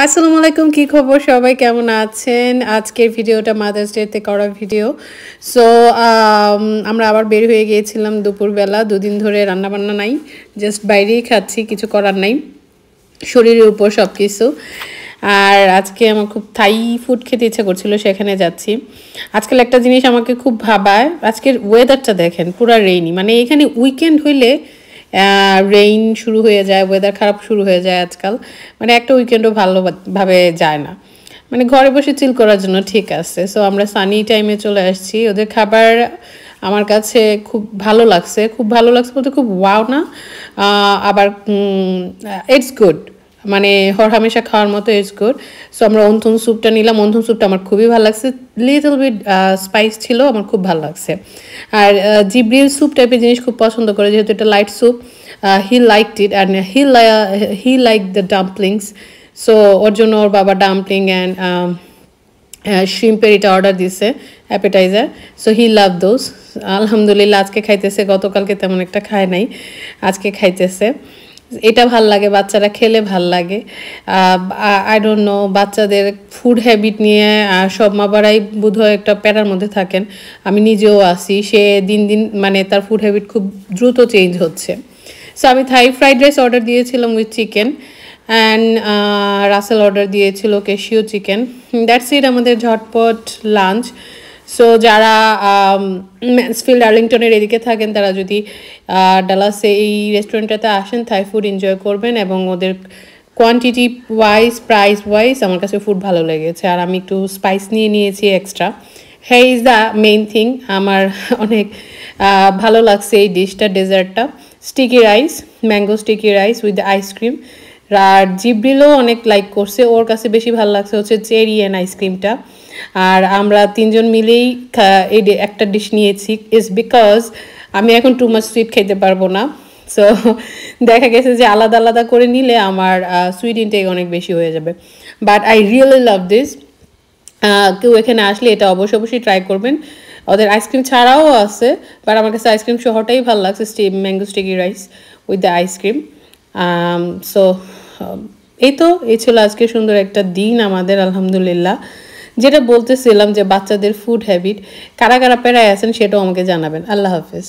আসসালামু আলাইকুম, কি খবর সবাই, কেমন আছেন? আজকের ভিডিওটা মাদার্স ডেতে করা ভিডিও। সো আমরা আবার বের হয়ে গিয়েছিলাম দুপুরবেলা। দুদিন ধরে রান্নাবান্না নাই, জাস্ট বাইরেই খাচ্ছি, কিছু করার নাই, শরীরের উপর সব কিছু। আর আজকে আমার খুব থাই ফুড খেতে ইচ্ছা করছিল, সেখানে যাচ্ছি। আজকাল একটা জিনিস আমাকে খুব ভাবায়, আজকের ওয়েদারটা দেখেন, পুরা রেইনি। মানে এখানে উইকেন্ড হইলে রেইন শুরু হয়ে যায়, ওয়েদার খারাপ শুরু হয়ে যায় আজকাল। মানে একটা উইকেন্ডও ভালোভাবে যায় না। মানে ঘরে বসে চিল করার জন্য ঠিক আছে। সো আমরা সানি টাইমে চলে আসছি। ওদের খাবার আমার কাছে খুব ভালো লাগছে, বলতে খুব ওয়াও না, আবার ইটস গুড, মানে হরহামেশা খাওয়ার মতো ইটস গুড। সো আমরা অন্থন স্যুপটা নিলাম। অন্থন স্যুপটা আমার খুবই ভালো লাগছে, লিটল বিট স্পাইস ছিল, আমার খুব ভালো লাগছে। আর জিব্রিল স্যুপ টাইপের জিনিস খুব পছন্দ করে, যেহেতু এটা light soup. He liked it and he like the dumplings. So ওর জন্য ওর বাবা ডাম্পলিং অ্যান্ড শ্রিম্পের এটা অর্ডার দিছে, appetizer. So he love those. আলহামদুলিল্লাহ আজকে খাইতেছে, গতকালকে তেমন একটা খায় নাই, আজকে খাইতেছে। এটা ভাল লাগে, বাচ্চারা খেলে ভাল লাগে। আই ডোন্ট নো, বাচ্চাদের ফুড হ্যাবিট নিয়ে সব মাবারাই বোধহয় একটা প্যারার মধ্যে থাকেন। আমি নিজেও আছি, সে দিন দিন মানে তার ফুড হ্যাবিট খুব দ্রুত চেঞ্জ হচ্ছে। সো আমি থাই ফ্রাইড রাইস অর্ডার দিয়েছিলাম with chicken, and Russell order দিয়েছিল ক্যাশিও চিকেন। দ্যাটস ইট, আমাদের ঝটপট লাঞ্চ। সো যারা ম্যানসফিল্ড আর্লিংটনের এদিকে থাকেন, তারা যদি ডালাসে এই রেস্টুরেন্টটাতে আসেন, থাই ফুড এনজয় করবেন। এবং ওদের কোয়ান্টিটি ওয়াইজ, প্রাইস ওয়াইজ আমার কাছে ফুড ভালো লেগেছে। আর আমি একটু স্পাইস নিয়ে নিয়েছি এক্সট্রা। হ্যাঁ, ইজ দ্য মেইন থিং। আমার অনেক ভালো লাগছে এই ডিশটা, ডেজার্টটা। Sticky rice, mango sticky rice with ice cream. আর জিব্রিলও অনেক লাইক করছে, ওর কাছে বেশি ভালো লাগছে হচ্ছে চেরি অ্যান্ড আইসক্রিমটা। আর আমরা তিনজন মিলেই এই একটা ডিশ নিয়েছি, ইজ বিকজ আমি এখন টু মাচ সুইট খেতে পারবো না। সো দেখা গেছে যে আলাদা আলাদা করে নিলে আমার সুইট ইনটেক অনেক বেশি হয়ে যাবে। But I really love this. কেউ এখানে আসলে এটা অবশ্যই ট্রাই করবেন। ওদের আইসক্রিম ছাড়াও আছে, বাট আমার কাছে আইসক্রিম সহটাই ভালো লাগছে, mango sticky rice with the ice cream. So এই ছিল আজকে সুন্দর একটা দিন আমাদের, আলহামদুলিল্লাহ। যেটা বলতেছিলাম যে বাচ্চাদের ফুড হ্যাবিট, কারা কারা প্যারায় আছেন সেটাও আমাকে জানাবেন। আল্লাহ হাফেজ।